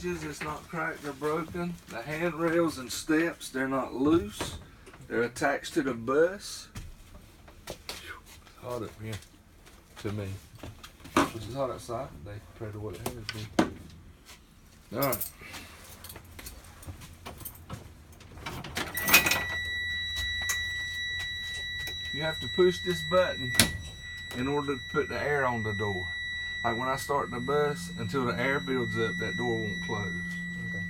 It's not cracked or broken. The handrails and steps, they're not loose. They're attached to the bus. It's hot up here to me. Which is hot outside today compared to what it has been. Alright. You have to push this button in order to put the air on the door. Like when I start the bus, until the air builds up, that door won't close. Okay.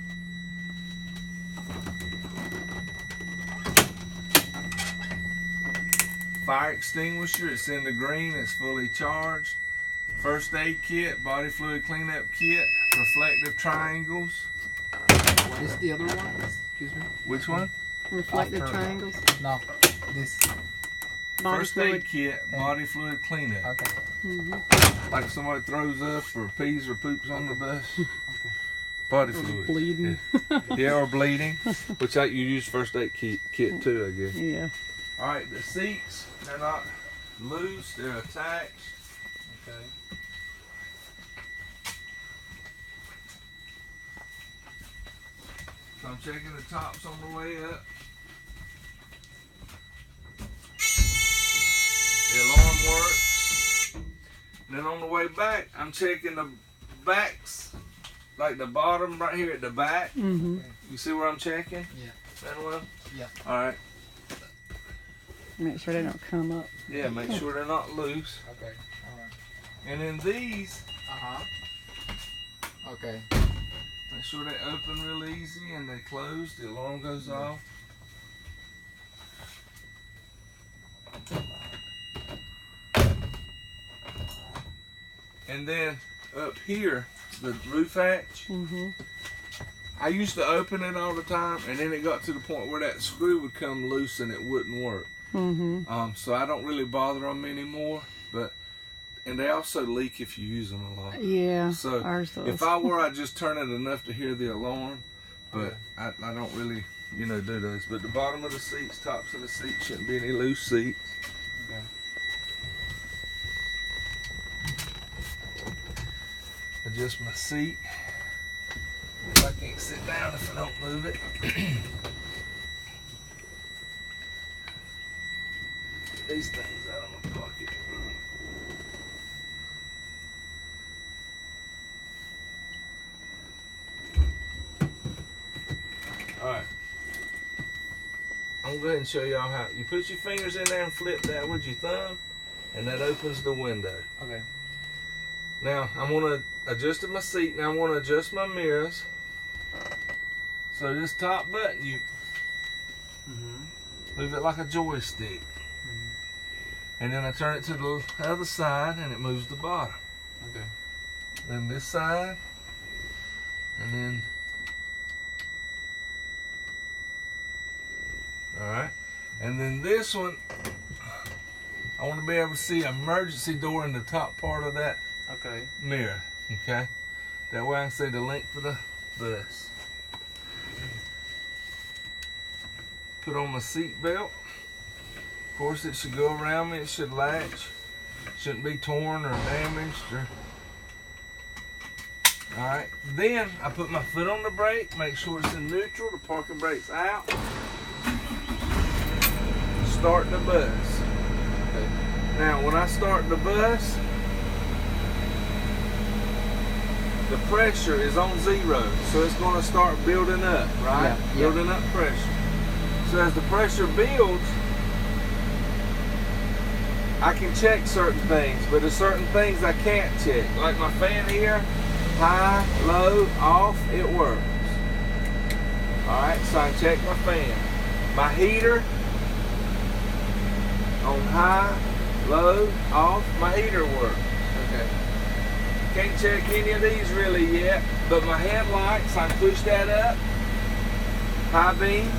Fire extinguisher, it's in the green, it's fully charged. First aid kit, body fluid cleanup kit, reflective triangles. What is the other one? Excuse me? Which one? Reflective triangles. No, this. Body First fluid. aid kit, body fluid cleanup. Okay. Like if somebody throws up or pees or poops on the bus. Okay. Body Or fluid. bleeding. Yeah, or bleeding. Which you use first aid kit too, I guess. Yeah. Alright, the seats, they're not loose, they're attached. Okay. So I'm checking the tops on the way up. The alarm works. And then on the way back, I'm checking the backs, like the bottom right here at the back. Mm-hmm. You see where I'm checking? Yeah. Manuel? Yeah. Alright. Make sure they don't come up. Yeah, make sure they're not loose. Okay. All right. And then these, Okay. make sure they open real easy and they close. The alarm goes off. And then up here, the roof hatch, Mm-hmm. I used to open it all the time, and then it got to the point where that screw would come loose and it wouldn't work. Mm-hmm. So I don't really bother them anymore. And they also leak if you use them a lot. Yeah. So ours does. if I were, I'd just turn it enough to hear the alarm, but I don't really, do those. But the bottom of the seats, tops of the seats, shouldn't be any loose seats. Okay. Adjust my seat. I can't sit down if I don't move it. These things out of my pocket. Alright. I'm going to go ahead and show y'all how. You put your fingers in there and flip that with your thumb, and that opens the window. Okay. Now, I'm going to adjust my seat. Now, I want to adjust my mirrors. So, this top button, you move it like a joystick. And then I turn it to the other side, and it moves the bottom. Okay. Then this side, and then... Alright. And then this one, I want to be able to see an emergency door in the top part of that Okay. mirror. Okay? That way I can see the length of the bus. Put on my seat belt. Of course, it should go around me. It should latch. Shouldn't be torn or damaged. Alright. Then I put my foot on the brake. Make sure it's in neutral. The parking brake's out. Start the bus. Okay. Now, when I start the bus, the pressure is on 0, so it's going to start building up, right? Yeah. Building up pressure. So as the pressure builds, I can check certain things, but there's certain things I can't check. Like my fan here, high, low, off, it works. Alright, so I can check my fan. My heater, on high, low, off, my heater works. Okay. Can't check any of these really yet, but my headlights, I can push that up. High beam,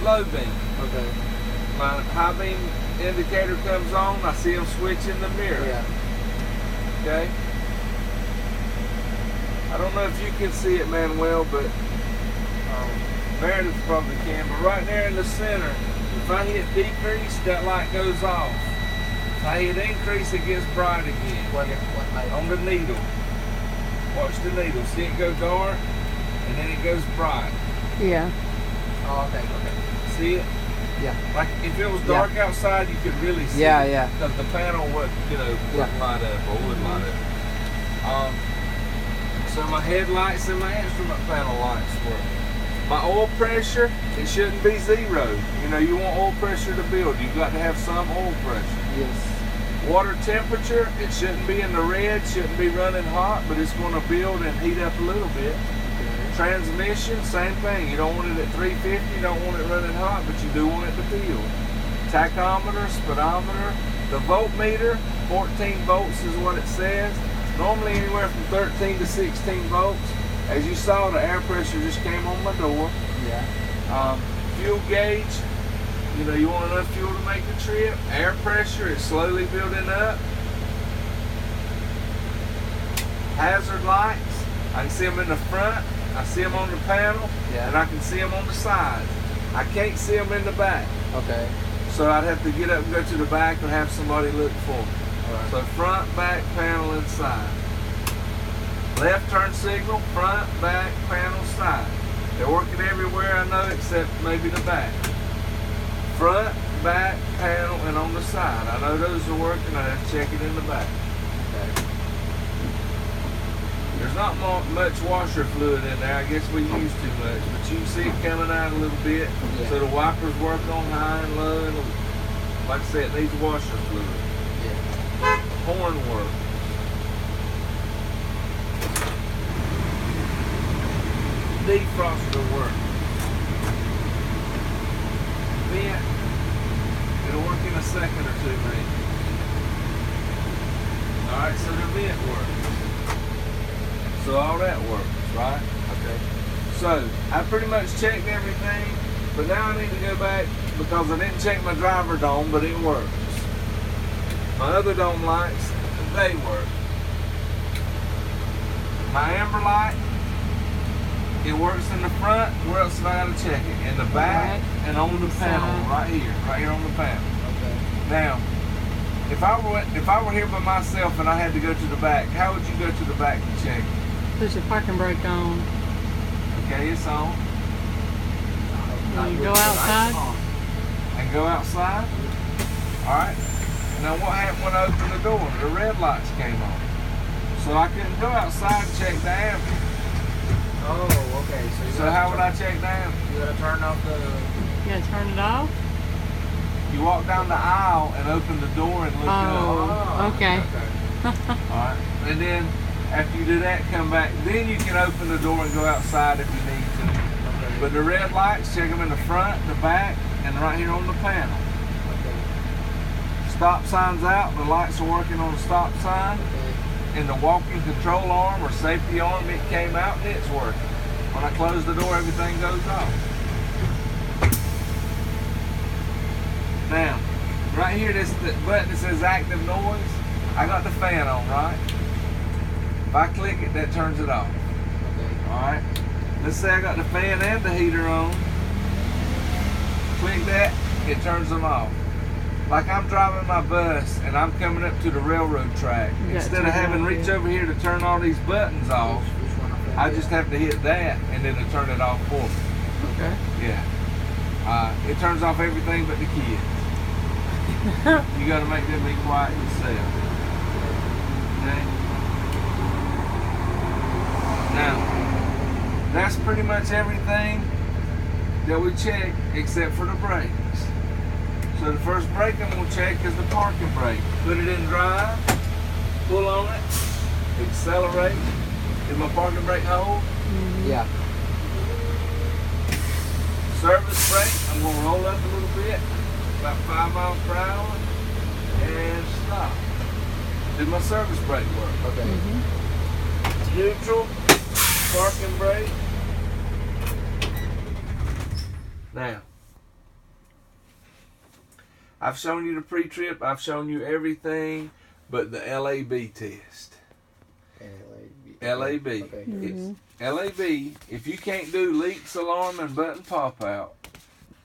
low beam. Okay. My high beam indicator comes on, I see them switch in the mirror. Yeah. Okay? I don't know if you can see it, Manuel, but Meredith probably can, but right there in the center, if I hit decrease, that light goes off. If I hit increase, it gets bright again. What light? On the needle. Watch the needle. See it go dark? and then it goes bright. Yeah. Oh, okay, okay. See it? Yeah. Like if it was dark outside, you could really see Yeah, it. yeah. Because the panel would, wouldn't light up or wouldn't light up. So my headlights and my instrument panel lights work. My oil pressure, it shouldn't be zero. You want oil pressure to build. You've got to have some oil pressure. Yes. Water temperature, it shouldn't be in the red, shouldn't be running hot, but it's going to build and heat up a little bit. Okay. Transmission, same thing. You don't want it at 350, you don't want it running hot, but you do want it to build. Tachometer, speedometer, the voltmeter, 14 volts is what it says. Normally anywhere from 13 to 16 volts. As you saw, the air pressure just came on my door. Yeah. Fuel gauge, you want enough fuel to make the trip. Air pressure is slowly building up. Hazard lights, I can see them in the front, I see them on the panel, Yeah. and I can see them on the sides. I can't see them in the back. Okay. So I'd have to get up and go to the back and have somebody look for me. Alright. So front, back, panel, and side. Left turn signal, front, back, panel, side. They're working everywhere I know except maybe the back. Front, back, panel, and on the side. I know those are working. I have to check it in the back. Okay. There's not much washer fluid in there. I guess we use too much, but you can see it coming out a little bit. Yeah. So the wipers work on high and low, and like I said, it needs washer fluid. Yeah. Horn work. Defroster work. Vent. It'll work in a second or two, maybe. Alright, so the vent works. So all that works, right? Okay. So I pretty much checked everything, but now I need to go back because I didn't check my driver dome, but it works. My other dome lights, they work. My amber light, it works in the front. Where else have I got to check it? In the back and on the panel, right here on the panel. Okay. Now, if I were here by myself and I had to go to the back, how would you go to the back to check it? There's your parking brake on. Okay, it's on. Will you go outside? And go outside. All right. Now what happened when I opened the door? The red lights came on. So I couldn't go outside and check the amp. Oh, okay. So how would I check the amp? You gotta turn off the. You gotta turn it off? You walk down the aisle and open the door and look up. Oh, okay. Alright. And then after you do that, come back. Then you can open the door and go outside if you need to. Okay. But the red lights, check them in the front, the back, and right here on the panel. Okay. Stop sign's out. The lights are working on the stop sign. Okay. And the walking control arm or safety arm, it came out and it's working. When I close the door, everything goes off. Now, right here, this button that says active noise, I got the fan on, right? If I click it, that turns it off. Okay. Alright? Let's say I got the fan and the heater on. Click that, it turns them off. Like I'm driving my bus and I'm coming up to the railroad track. You got Instead of to having to turn it reach off, over here to turn all these buttons off, Which one of them? I just have to hit that and then it'll turn it off for me. Okay. Yeah. It turns off everything but the kids. You gotta make them be quiet yourself. Okay? Now, that's pretty much everything that we check except for the brakes. So the first brake I'm gonna check is the parking brake. Put it in drive, pull on it, accelerate. Is my parking brake hold? Yeah. Service brake, I'm gonna roll up a little bit, about 5 miles per hour, and stop. Did my service brake work? Okay. Neutral, parking brake. Now, I've shown you the pre-trip, I've shown you everything but the LAB test. LAB. Okay. It's LAB, if you can't do leaks, alarm, and button pop out,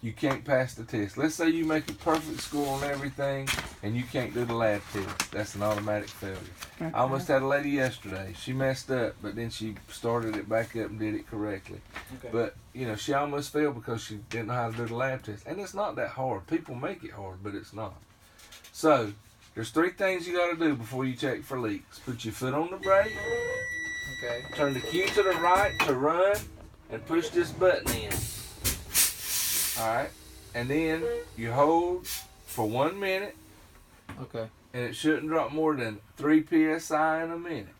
you can't pass the test. Let's say you make a perfect score on everything and you can't do the lab test. That's an automatic failure. Okay. I almost had a lady yesterday. She messed up, but then she started it back up and did it correctly. Okay. But, you know, she almost failed because she didn't know how to do the lab test. And it's not that hard. People make it hard, but it's not. So, there's 3 things you got to do before you check for leaks. Put your foot on the brake, Okay. turn the key to the right to run, and push this button in. Alright? And then you hold for 1 minute, Okay. and it shouldn't drop more than 3 psi in a minute.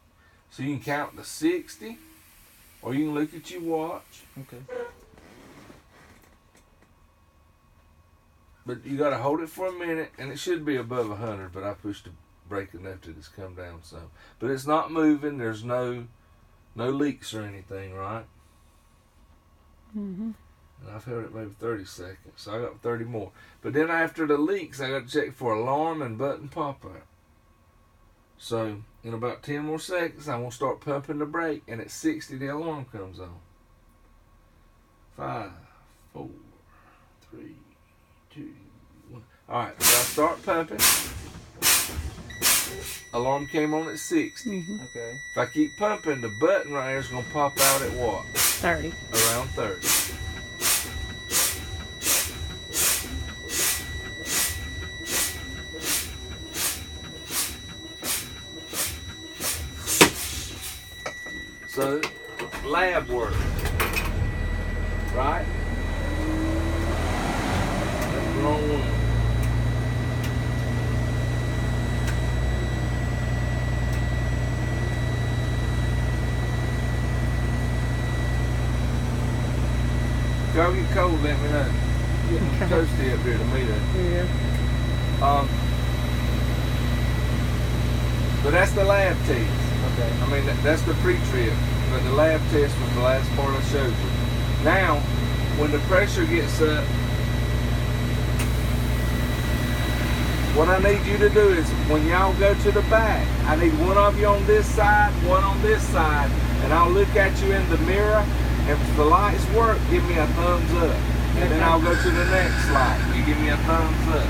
So you can count to 60, or you can look at your watch. Okay. But you gotta hold it for a minute, and it should be above 100, but I pushed the brake enough that it's come down some. But it's not moving, there's no leaks or anything, right? Mm-hmm. And I've held it maybe 30 seconds, so I got 30 more. But then after the leaks, I got to check for alarm and button pop-up. So in about 10 more seconds, I'm going to start pumping the brake, and at 60, the alarm comes on. 5, 4, 3, 2, 1. All right, so I start pumping. Alarm came on at 60. Mm-hmm. Okay. If I keep pumping, the button right here is going to pop out at what? 30. Around 30. So, lab work, right? That's the wrong one. If y'all get cold, let me know. Getting Okay. toasty up here to meet us. Yeah. But that's the lab test. Okay. I mean, that's the pre-trip, but the lab test was the last part I showed you. Now, when the pressure gets up, what I need you to do is, when y'all go to the back, I need one of you on this side, one on this side, and I'll look at you in the mirror, and if the lights work, give me a thumbs up. And then I'll go to the next light. You give me a thumbs up.